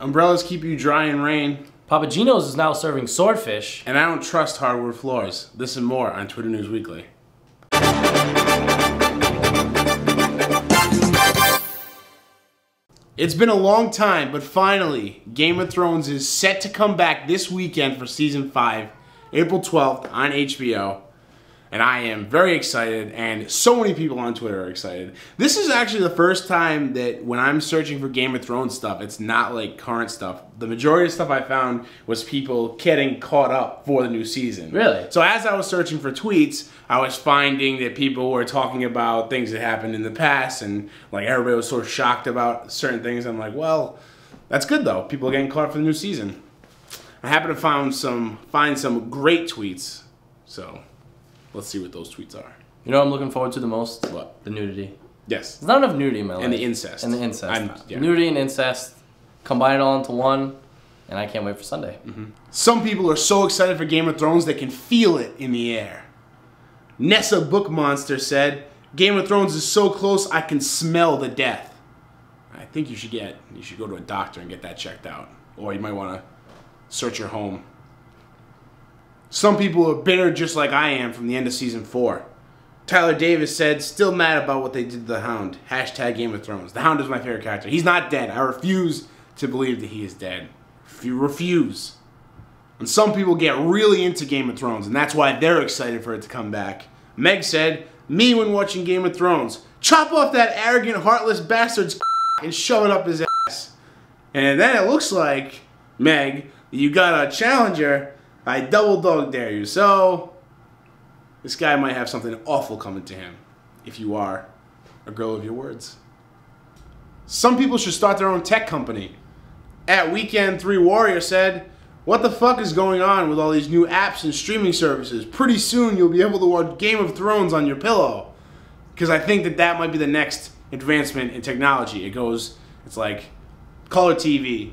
Umbrellas keep you dry in rain. Papa Gino's is now serving swordfish. And I don't trust hardwood floors. This and more on Twitter News Weekly. It's been a long time, but finally, Game of Thrones is set to come back this weekend for Season 5, April 12th on HBO. And I am very excited, and so many people on Twitter are excited. This is actually the first time that when I'm searching for Game of Thrones stuff, it's not like current stuff. The majority of stuff I found was people getting caught up for the new season. Really? So as I was searching for tweets, I was finding that people were talking about things that happened in the past, and like everybody was sort of shocked about certain things. I'm like, well, that's good though. People are getting caught up for the new season. I happen to find some great tweets, so let's see what those tweets are. You know what I'm looking forward to the most? What? The nudity. Yes. There's not enough nudity in my life. And the incest. And the incest. Yeah. Nudity and incest, combine it all into one, and I can't wait for Sunday. Some people are so excited for Game of Thrones they can feel it in the air. Nessa Book Monster said, Game of Thrones is so close I can smell the death. I think you should go to a doctor and get that checked out. Or you might want to search your home. Some people are bitter just like I am from the end of Season 4. Tyler Davis said, still mad about what they did to the Hound. Hashtag Game of Thrones. The Hound is my favorite character. He's not dead. I refuse to believe that he is dead. Refuse. And some people get really into Game of Thrones, and that's why they're excited for it to come back. Meg said, me when watching Game of Thrones. Chop off that arrogant, heartless bastard's and shove it up his ass. And then it looks like, Meg, you got a challenger. I double dog dare you. So, this guy might have something awful coming to him, if you are a girl of your words. Some people should start their own tech company. At Weekend 3 Warrior said, what the fuck is going on with all these new apps and streaming services? Pretty soon you'll be able to watch Game of Thrones on your pillow. Because I think that might be the next advancement in technology. It's like color TV,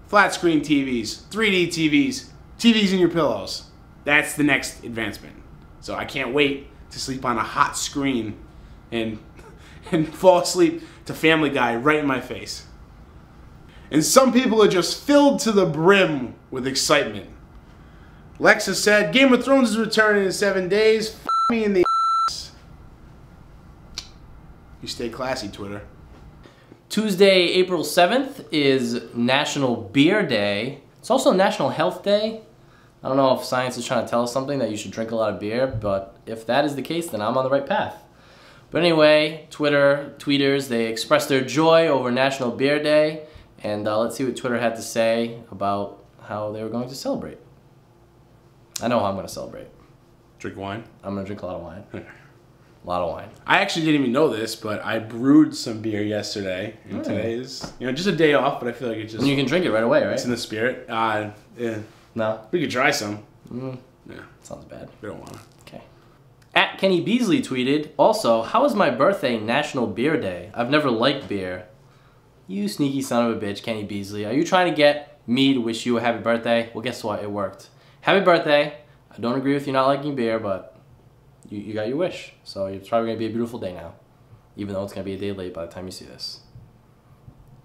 flat screen TVs, 3D TVs, TVs in your pillows. That's the next advancement. So I can't wait to sleep on a hot screen and fall asleep to Family Guy right in my face. And some people are just filled to the brim with excitement. Lexa said, Game of Thrones is returning in 7 days. F me in the ass. You stay classy, Twitter. Tuesday, April 7th is National Beer Day. It's also National Health Day. I don't know if science is trying to tell us something that you should drink a lot of beer, but if that is the case, then I'm on the right path. But anyway, tweeters, they expressed their joy over National Beer Day, and let's see what Twitter had to say about how they were going to celebrate. I know how I'm going to celebrate. Drink wine? I'm going to drink a lot of wine. A lot of wine. I actually didn't even know this, but I brewed some beer yesterday, and today is, just a day off, but I feel like it's just... And you can drink it right away, right? It's in the spirit. Yeah. No? We could try some. Yeah. Sounds bad. We don't want to. Okay. At Kenny Beasley tweeted, also, how is my birthday National Beer Day? I've never liked beer. You sneaky son of a bitch, Kenny Beasley. Are you trying to get me to wish you a happy birthday? Well, guess what? It worked. Happy birthday. I don't agree with you not liking beer, but you got your wish. So it's probably going to be a beautiful day now. Even though it's going to be a day late by the time you see this.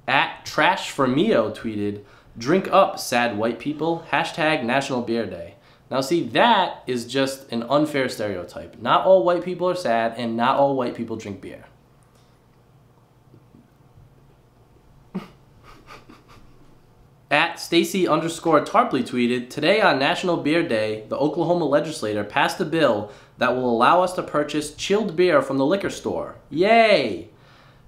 At TrashFormeo tweeted, drink up, sad white people. Hashtag National Beer Day. Now see, that is just an unfair stereotype. Not all white people are sad, and not all white people drink beer. At Stacy_Tarpley tweeted, today on National Beer Day, the Oklahoma legislator passed a bill that will allow us to purchase chilled beer from the liquor store. Yay!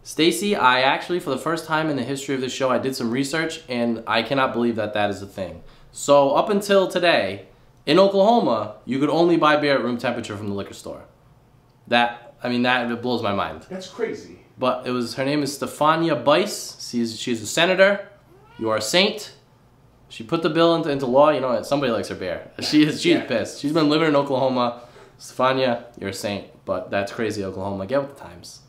Stacy, I actually, for the first time in the history of this show, I did some research, and I cannot believe that that is a thing. So up until today, in Oklahoma, you could only buy beer at room temperature from the liquor store. That blows my mind. That's crazy. But her name is Stefania Bice. She's a senator. You are a saint. She put the bill into law. You know what? Somebody likes her beer. She is pissed. She's been living in Oklahoma. Stefania, you're a saint. But that's crazy, Oklahoma. Get with the times.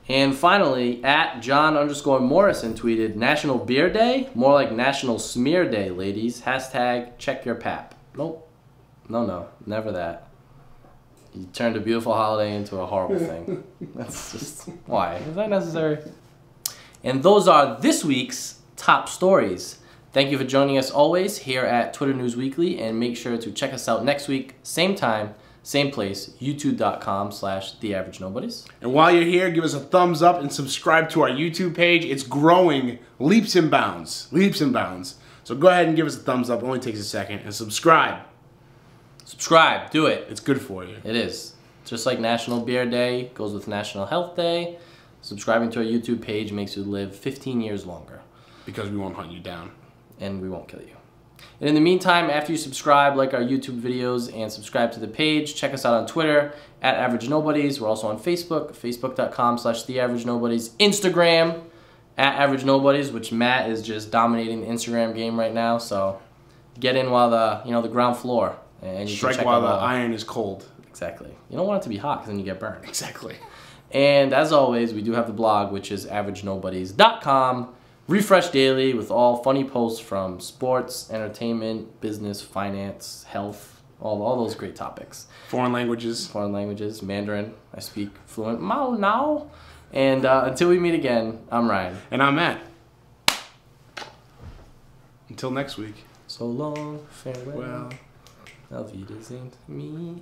And finally, at John_Morrison tweeted, National Beer Day? More like National Smear Day, ladies. Hashtag check your pap. Nope. No. Never that. You turned a beautiful holiday into a horrible thing. That's just... Why? Is that necessary? And those are this week's top stories. Thank you for joining us always here at Twitter News Weekly, and make sure to check us out next week, same time, same place, youtube.com/theaveragenobodies. And while you're here, give us a thumbs up and subscribe to our YouTube page. It's growing leaps and bounds. Leaps and bounds. So go ahead and give us a thumbs up. It only takes a second. And subscribe. Subscribe. Do it. It's good for you. It is. Just like National Beer Day goes with National Health Day, subscribing to our YouTube page makes you live 15 years longer. Because we won't hunt you down. And we won't kill you. And in the meantime, after you subscribe, like our YouTube videos, and subscribe to the page, check us out on Twitter, @AverageNobodies. We're also on Facebook, facebook.com/TheAverageNobodies. Instagram, @AverageNobodies, which Matt is just dominating the Instagram game right now. So get in while the ground floor. And you strike can check while out the iron is cold. Exactly. You don't want it to be hot because then you get burned. Exactly. And as always, we do have the blog, which is AverageNobodies.com. Refresh daily with all funny posts from sports, entertainment, business, finance, health, all those great topics. Foreign languages. Foreign languages, Mandarin. I speak fluent Mao now. And until we meet again, I'm Ryan. And I'm Matt. Until next week. So long, farewell. Auf Wiedersehen to me. You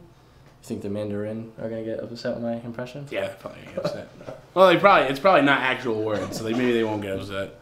think the Mandarin are gonna get upset with my impression? Yeah, they're probably gonna get upset. Well, it's probably not actual words, so maybe they won't get upset.